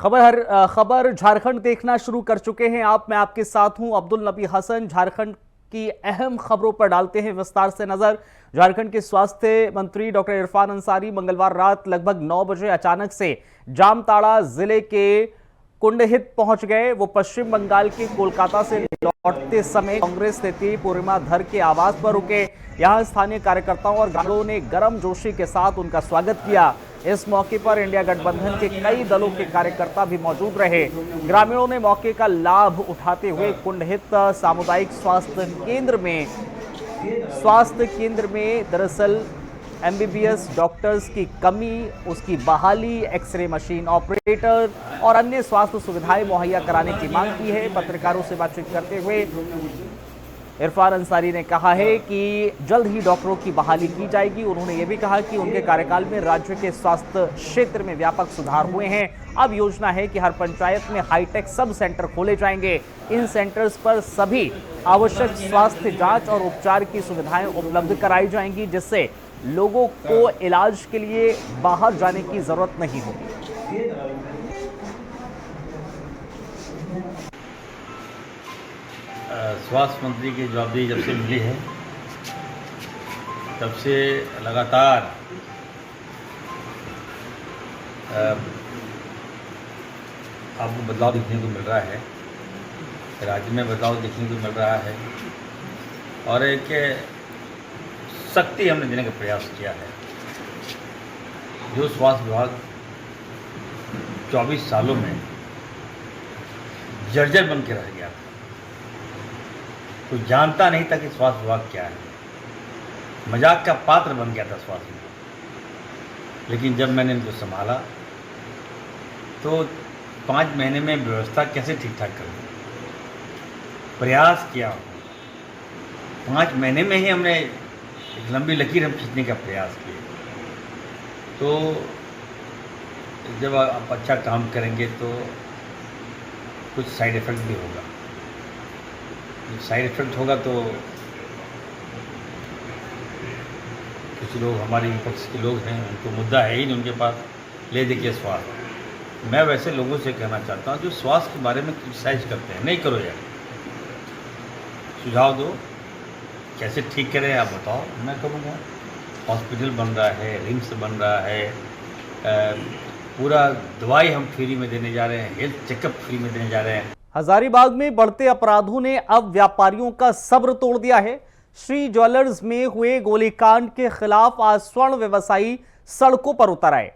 खबर झारखंड देखना शुरू कर चुके हैं आप। मैं आपके साथ हूं अब्दुल नबी हसन। झारखंड की अहम खबरों पर डालते हैं विस्तार से नजर। झारखंड के स्वास्थ्य मंत्री डॉक्टर इरफान अंसारी मंगलवार रात लगभग 9 बजे अचानक से जामताड़ा जिले के कुंडहित पहुंच गए। वो पश्चिम बंगाल के कोलकाता से लौटते समय कांग्रेस नेत्री पूर्णिमा धर के आवास पर रुके। यहां स्थानीय कार्यकर्ताओं और ग्रामीणों ने गर्मजोशी के साथ उनका स्वागत किया। इस मौके पर इंडिया गठबंधन के कई दलों के कार्यकर्ता भी मौजूद रहे। ग्रामीणों ने मौके का लाभ उठाते हुए कुंडहित सामुदायिक स्वास्थ्य केंद्र में दरअसल एमबीबीएस डॉक्टर्स की कमी, उसकी बहाली, एक्सरे मशीन ऑपरेटर और अन्य स्वास्थ्य सुविधाएं मुहैया कराने की मांग की है। पत्रकारों से बातचीत करते हुए इरफान अंसारी ने कहा है कि जल्द ही डॉक्टरों की बहाली की जाएगी। उन्होंने ये भी कहा कि उनके कार्यकाल में राज्य के स्वास्थ्य क्षेत्र में व्यापक सुधार हुए हैं। अब योजना है कि हर पंचायत में हाईटेक सब सेंटर खोले जाएंगे। इन सेंटर्स पर सभी आवश्यक स्वास्थ्य जांच और उपचार की सुविधाएं उपलब्ध कराई जाएंगी, जिससे लोगों को इलाज के लिए बाहर जाने की जरूरत नहीं होगी। स्वास्थ्य मंत्री की जवाबदेही जब से मिली है तब से लगातार आपको बदलाव देखने को मिल रहा है, राज्य में बदलाव देखने को मिल रहा है और एक शक्ति हमने देने का प्रयास किया है। जो स्वास्थ्य विभाग 24 सालों में जर्जर बन के रह गया था, कोई जानता नहीं था कि स्वास्थ्य विभाग क्या है, मजाक का पात्र बन गया था स्वास्थ्य विभाग। लेकिन जब मैंने इनको संभाला तो 5 महीने में व्यवस्था कैसे ठीक ठाक कर दी, प्रयास किया। 5 महीने में ही हमने एक लंबी लकीर हम खींचने का प्रयास किए। तो जब आप अच्छा काम करेंगे तो कुछ साइड इफ़ेक्ट भी होगा। साइड इफेक्ट होगा तो कुछ लोग, हमारे विपक्ष के लोग हैं, उनको मुद्दा है ही नहीं उनके पास, ले देखिए स्वास्थ्य। मैं वैसे लोगों से कहना चाहता हूँ जो स्वास्थ्य के बारे में क्रिटिसाइज करते हैं, नहीं करो यार, सुझाव दो कैसे ठीक करें आप बताओ। मैं कहूँगा हॉस्पिटल बन रहा है, रिम्स बन रहा है, पूरा दवाई हम फ्री में देने जा रहे हैं, हेल्थ चेकअप फ्री में देने जा रहे हैं। हजारीबाग में बढ़ते अपराधों ने अब व्यापारियों का सब्र तोड़ दिया है। श्री ज्वेलर्स में हुए गोलीकांड के खिलाफ आज स्वर्ण व्यवसायी सड़कों पर उतर आए।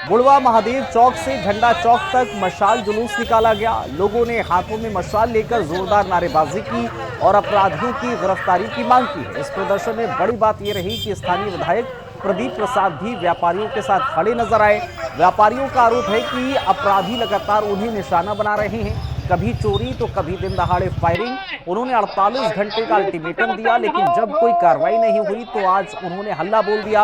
बुढ़वा महादेव चौक से झंडा चौक तक मशाल जुलूस निकाला गया। लोगों ने हाथों में मशाल लेकर जोरदार नारेबाजी की और अपराधियों की गिरफ्तारी की मांग की। इस प्रदर्शन में बड़ी बात यह रही कि स्थानीय विधायक प्रदीप प्रसाद भी व्यापारियों के साथ खड़े नजर आए। व्यापारियों का आरोप है कि अपराधी लगातार उन्हें निशाना बना रहे हैं, कभी चोरी तो कभी दिन दहाड़े फायरिंग। उन्होंने 48 घंटे का अल्टीमेटम दिया, लेकिन जब कोई कार्रवाई नहीं हुई तो आज उन्होंने हल्ला बोल दिया।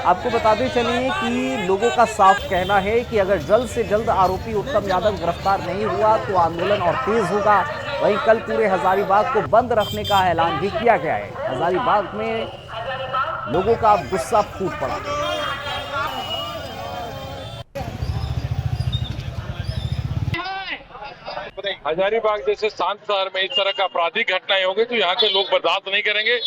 आपको बताते चलिए कि लोगों का साफ कहना है कि अगर जल्द से जल्द आरोपी उत्तम यादव गिरफ्तार नहीं हुआ तो आंदोलन और तेज होगा। वहीं कल पूरे हजारीबाग को बंद रखने का ऐलान भी किया गया है। हजारीबाग में लोगों का गुस्सा फूट पड़ा। हजारीबाग जैसे शांत शहर में इस तरह का आपराधिक घटनाएं होंगी तो यहाँ के लोग बर्दाश्त नहीं करेंगे।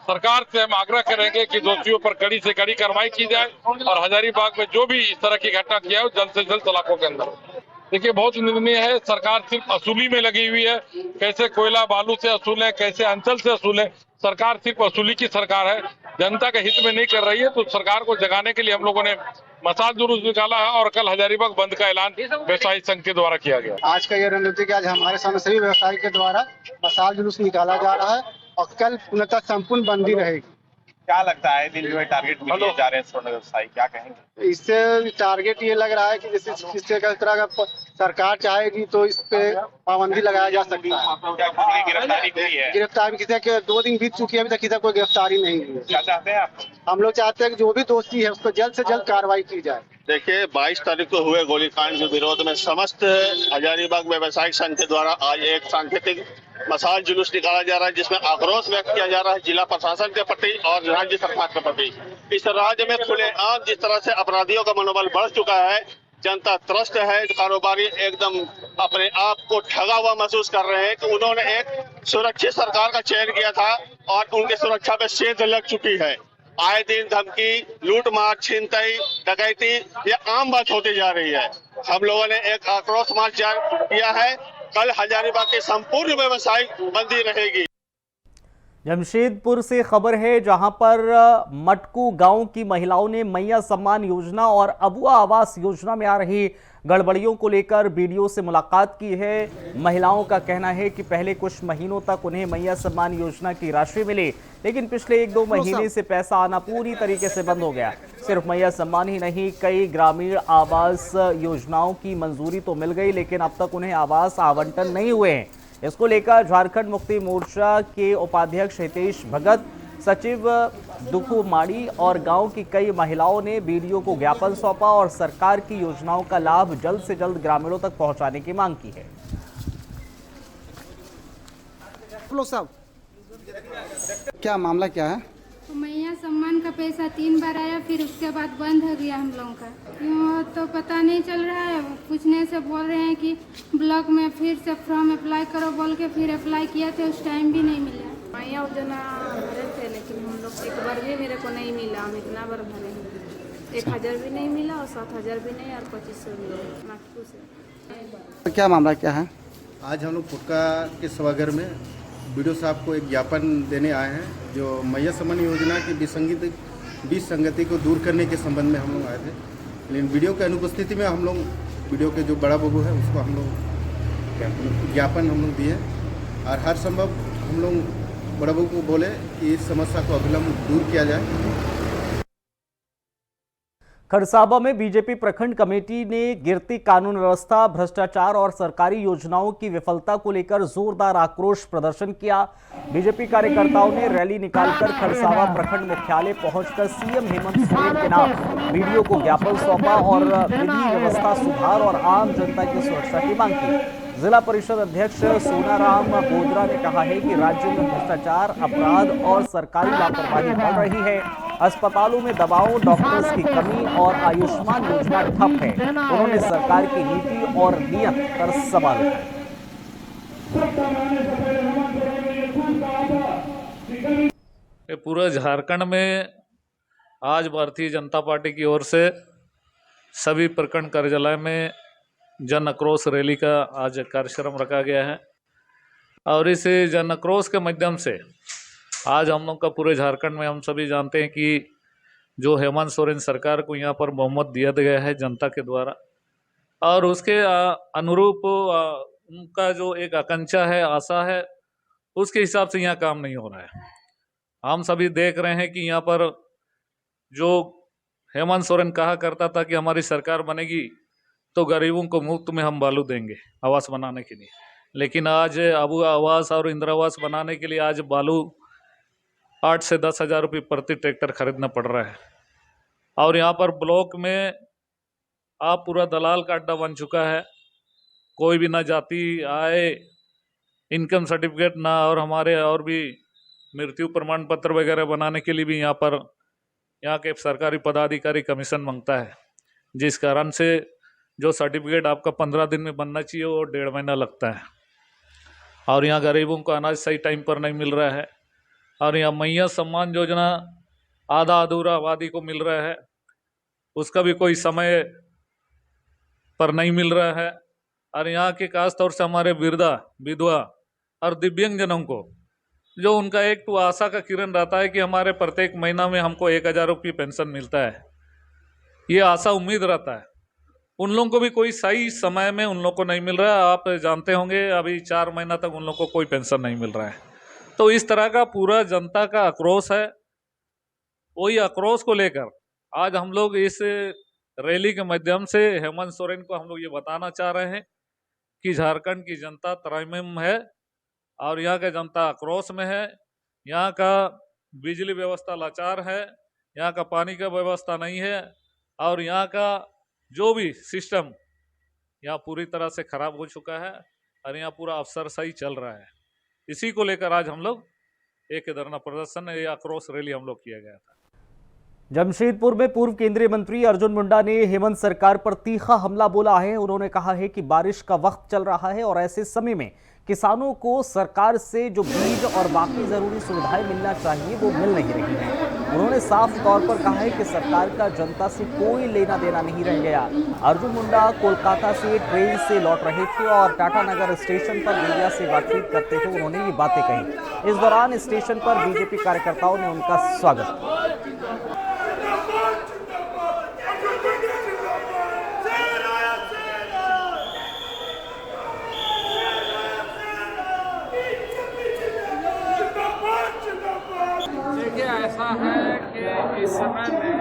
सरकार से हम आग्रह करेंगे कि दोषियों पर कड़ी से कड़ी कार्रवाई की जाए और हजारीबाग में जो भी इस तरह की घटना किया है जल्द से जल्द सलाखों के अंदर। देखिए, बहुत निंदनीय है। सरकार सिर्फ वसूली में लगी हुई है, कैसे कोयला बालू से वसूलें, कैसे अंचल से वसूलें। सरकार सिर्फ वसूली की सरकार है, जनता के हित में नहीं कर रही है। तो सरकार को जगाने के लिए हम लोगों ने मसाल जुलूस निकाला है और कल हजारीबाग बंद का ऐलान व्यवसायी संघ के द्वारा किया गया। आज का ये रणनीति आज हमारे सामने सभी व्यवसायी के द्वारा मसाल जुलूस निकाला जा रहा है और कल पूर्णतः संपूर्ण बंदी रहेगी। क्या लगता है दिन जो है टारगेट मिले जा रहे हैं स्वर्ण व्यवसायी, क्या कहेंगे? इससे टारगेट ये लग रहा है कि जैसे किस तरह का सरकार चाहेगी तो इस पे पाबंदी लगाया जा सकता है। क्या गिरफ्तारी हुई है? गिरफ्तारी किसी के 2 दिन बीत चुकी है, अभी तक किसी कोई गिरफ्तारी नहीं हुई है। क्या चाहते हैं आप? हम लोग चाहते हैं कि जो भी दोषी है उस पर जल्द से जल्द कार्रवाई की जाए। देखिए, 22 तारीख को हुए गोलीकांड के विरोध में समस्त हजारीबाग व्यवसायिक संघ के द्वारा आज एक सांकेतिक मसाल जुलूस निकाला जा रहा है, जिसमें आक्रोश व्यक्त किया जा रहा है जिला प्रशासन के प्रति और राज्य सरकार के प्रति। इस राज्य में खुलेआम जिस तरह से अपराधियों का मनोबल बढ़ चुका है, जनता त्रस्त है, कारोबारी एकदम अपने आप को ठगा हुआ महसूस कर रहे हैं कि उन्होंने एक सुरक्षित सरकार का चयन किया था और उनकी सुरक्षा पे सेंध लग चुकी है। आए दिन धमकी, लूटमार, छिनतई, डकैती ये आम बात होती जा रही है। हम लोगों ने एक आक्रोश मार्च किया है। कल हजारीबाग की संपूर्ण व्यवसायिक बंदी रहेगी। जमशेदपुर से खबर है, जहां पर मटकू गांव की महिलाओं ने मैया सम्मान योजना और अबुआ आवास योजना में आ रही गड़बड़ियों को लेकर बीडीओ से मुलाकात की है। महिलाओं का कहना है कि पहले कुछ महीनों तक उन्हें मैया सम्मान योजना की राशि मिली, लेकिन पिछले 1-2 महीने से पैसा आना पूरी तरीके से बंद हो गया। सिर्फ मैया सम्मान ही नहीं, कई ग्रामीण आवास योजनाओं की मंजूरी तो मिल गई, लेकिन अब तक उन्हें आवास आवंटन नहीं हुए हैं। इसको लेकर झारखंड मुक्ति मोर्चा के उपाध्यक्ष हितेश भगत, सचिव दुखू माड़ी और गांव की कई महिलाओं ने बीडीओ को ज्ञापन सौंपा और सरकार की योजनाओं का लाभ जल्द से जल्द ग्रामीणों तक पहुंचाने की मांग की है। साहब, क्या मामला क्या है? तो मैया सम्मान का पैसा 3 बार आया, फिर उसके बाद बंद हो गया हम लोगों का। क्यों तो पता नहीं चल रहा है। पूछने से बोल रहे हैं कि ब्लॉक में फिर से फॉर्म अप्लाई करो बोल के फिर अप्लाई किया थे, उस टाइम भी नहीं मिला। मैया योजना भरे थे, लेकिन हम लोग एक बार भी मेरे को नहीं मिला। हम इतना बार भरे हैं, 1000 भी नहीं मिला और 7000 भी नहीं और 2500 मिला नाटकू से। क्या मामला क्या है? आज हम लोग फुटका के सभागार में बीडीओ साहब को एक ज्ञापन देने आए हैं, जो मैया सम्मान योजना की विसंगति को दूर करने के संबंध में हम लोग आए थे। लेकिन बीडीओ की अनुपस्थिति में हम लोग बीडीओ के जो बड़ा बबू है उसको हम लोग ज्ञापन हम लोग दिए और हर संभव हम लोग बड़ा बबू को बोले कि इस समस्या को अविलंब दूर किया जाए। खरसाबा में बीजेपी प्रखंड कमेटी ने गिरती कानून व्यवस्था, भ्रष्टाचार और सरकारी योजनाओं की विफलता को लेकर जोरदार आक्रोश प्रदर्शन किया। बीजेपी कार्यकर्ताओं ने रैली निकालकर खरसाबा प्रखंड मुख्यालय पहुंचकर सीएम हेमंत सोरेन के नाम बीडीओ को ज्ञापन सौंपा और विधि व्यवस्था सुधार और आम जनता की सुरक्षा की मांग की। जिला परिषद अध्यक्ष सोनाराम बोदरा ने कहा है कि राज्य में भ्रष्टाचार, अपराध और सरकारी लापरवाही बढ़ रही है। अस्पतालों में दवाओं, डॉक्टर्स की कमी और आयुष्मान योजना ठप है। उन्होंने सरकार की नीति और नियत पर सवाल उठाए। पूरा झारखंड में आज भारतीय जनता पार्टी की ओर से सभी प्रखंड कार्यालय में जन आक्रोश रैली का आज कार्यक्रम रखा गया है और इस जन आक्रोश के माध्यम से आज हम लोग का पूरे झारखंड में हम सभी जानते हैं कि जो हेमंत सोरेन सरकार को यहाँ पर बहुमत दिया गया है जनता के द्वारा और उसके अनुरूप उनका जो एक आकांक्षा है, आशा है, उसके हिसाब से यहाँ काम नहीं हो रहा है। हम सभी देख रहे हैं कि यहाँ पर जो हेमंत सोरेन कहा करता था कि हमारी सरकार बनेगी तो गरीबों को मुफ्त में हम बालू देंगे आवास बनाने के लिए, लेकिन आज अबुआ आवास और इंदिरा आवास बनाने के लिए आज बालू 8 से 10 हज़ार रुपये प्रति ट्रैक्टर खरीदना पड़ रहा है। और यहाँ पर ब्लॉक में आप पूरा दलाल का अड्डा बन चुका है। कोई भी ना जाति, आय, इनकम सर्टिफिकेट ना और हमारे और भी मृत्यु प्रमाण पत्र वगैरह बनाने के लिए भी यहाँ पर यहाँ के सरकारी पदाधिकारी कमीशन मांगता है, जिस कारण से जो सर्टिफिकेट आपका 15 दिन में बनना चाहिए वो 1.5 महीना लगता है। और यहाँ गरीबों को अनाज सही टाइम पर नहीं मिल रहा है और यहाँ मैया सम्मान योजना आधा अधूरा आबादी को मिल रहा है, उसका भी कोई समय पर नहीं मिल रहा है। और यहाँ के खास तौर से हमारे वृद्धा, विधवा और दिव्यांगजनों को जो उनका एक तो आशा का किरण रहता है कि हमारे प्रत्येक महीना में हमको 1000 रुपये पेंशन मिलता है, ये आशा उम्मीद रहता है, उन लोगों को भी कोई सही समय में उन लोगों को नहीं मिल रहा है। आप जानते होंगे अभी 4 महीना तक उन लोगों को कोई पेंशन नहीं मिल रहा है। तो इस तरह का पूरा जनता का आक्रोश है। वही आक्रोश को लेकर आज हम लोग इस रैली के माध्यम से हेमंत सोरेन को हम लोग ये बताना चाह रहे हैं कि झारखंड की जनता त्रैमाम है और यहाँ का जनता आक्रोश में है। यहाँ का बिजली व्यवस्था लाचार है, यहाँ का पानी का व्यवस्था नहीं है और यहाँ का जो भी सिस्टम यहाँ पूरी तरह से खराब हो चुका है और यहाँ पूरा अफसरशाही चल रहा है। इसी को लेकर आज हम लोग एक धरना प्रदर्शन या आक्रोश रैली हम लोग किया गया था। जमशेदपुर में पूर्व केंद्रीय मंत्री अर्जुन मुंडा ने हेमंत सरकार पर तीखा हमला बोला है। उन्होंने कहा है कि बारिश का वक्त चल रहा है और ऐसे समय में किसानों को सरकार से जो बीज और बाकी जरूरी सुविधाएं मिलना चाहिए वो मिल नहीं रही है। उन्होंने साफ तौर पर कहा है कि सरकार का जनता से कोई लेना देना नहीं रह गया। अर्जुन मुंडा कोलकाता से ट्रेन से लौट रहे थे और टाटानगर स्टेशन पर मीडिया से बातचीत करते हुए उन्होंने ये बातें कही। इस दौरान स्टेशन पर बीजेपी कार्यकर्ताओं ने उनका स्वागत किया। देखिए, ऐसा है कि इस समय में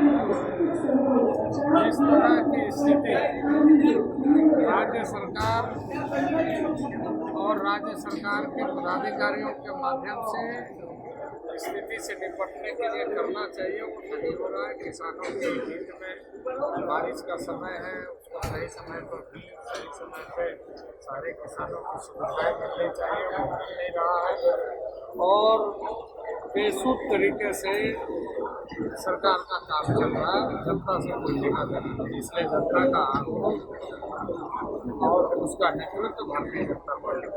जिस तरह की स्थिति राज्य सरकार और राज्य सरकार के पदाधिकारियों के माध्यम से स्थिति से निपटने के लिए करना चाहिए वो नहीं हो रहा है। किसानों के हित में बारिश का समय है, उसको सही समय पर सही समय पे सारे किसानों को सुविधाएं मिलनी चाहिए, वो मिल नहीं रहा है और बेसुध तरीके से सरकार का काम चल रहा है। जनता से कोई लेना देना नहीं, इसलिए जनता का आक्रोश और उसका नेतृत्व भारतीय जनता पार्टी।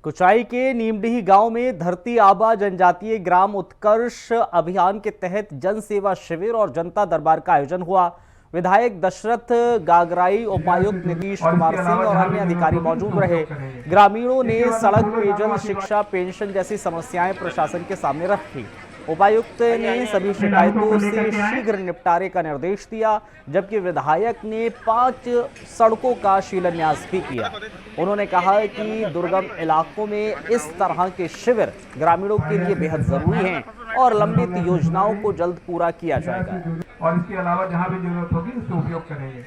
कुचाई के नीमडीह गांव में धरती आबा जनजातीय ग्राम उत्कर्ष अभियान के तहत जन सेवा शिविर और जनता दरबार का आयोजन हुआ। विधायक दशरथ गागराई, उपायुक्त नीतीश कुमार सिंह और अन्य अधिकारी मौजूद रहे। ग्रामीणों ने सड़क, पेयजल, शिक्षा, पेंशन जैसी समस्याएं प्रशासन के सामने रखी। उपायुक्त ने सभी शिकायतों से शीघ्र निपटारे का निर्देश दिया, जबकि विधायक ने 5 सड़कों का शिलान्यास भी किया। उन्होंने कहा कि दुर्गम इलाकों में इस तरह के शिविर ग्रामीणों के लिए बेहद जरूरी हैं और लंबित योजनाओं को जल्द पूरा किया जाएगा। और इसके अलावा जहाँ भी जरूरत होगी उसका उपयोग करेंगे।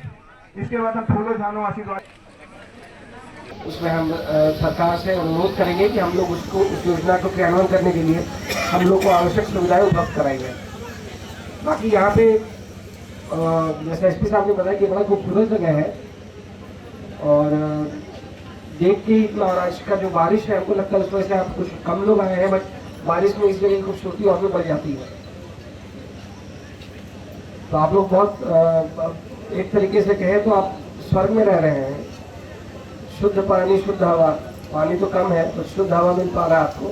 इसके बाद हम फूलों झानों आशीर्वाद उसमें हम सरकार से अनुरोध करेंगे कि हम लोग उसको उस योजना को क्रियान्वयन करने के लिए हम लोग को आवश्यक सुविधाएं उपलब्ध कराएंगे। बाकी यहाँ पे जैसे एसपी साहब ने बताया कि बड़ा खूबसूरत जगह है और देख के इतना और आज का जो बारिश है हमको लगता है उस वजह से आप कुछ कम लोग आए हैं, बट बारिश में इस जगह की खूबसूरती और भी बढ़ जाती है। तो आप लोग बहुत एक तरीके से कहें तो आप स्वर्ग में रह रहे हैं। शुद्ध पानी, शुद्ध हवा, पानी तो कम है तो शुद्ध हवा मिल पा रहा है आपको।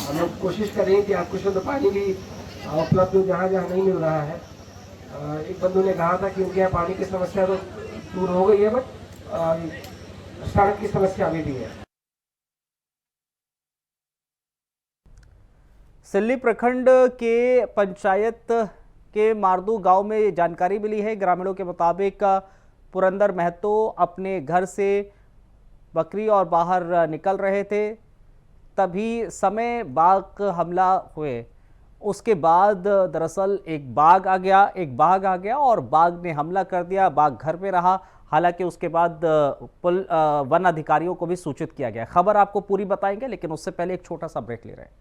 हम लोग कोशिश करेंगे कि आपको शुद्ध पानी भी उपलब्ध हो जहाँ जहाँ नहीं मिल रहा है। एक बंधु ने कहा था कि उनके यहाँ पानी की समस्या तो दूर हो गई है, बट सड़क की समस्या अभी भी है। सिल्ली प्रखंड के पंचायत के मारदू गांव में जानकारी मिली है। ग्रामीणों के मुताबिक पुरंदर महतो अपने घर से बकरी और बाहर निकल रहे थे, तभी समय बाघ हमला हुए। उसके बाद दरअसल एक बाघ आ गया और बाघ ने हमला कर दिया। बाघ घर पे रहा, हालांकि उसके बाद वन अधिकारियों को भी सूचित किया गया। खबर आपको पूरी बताएंगे, लेकिन उससे पहले एक छोटा सा ब्रेक ले रहे हैं।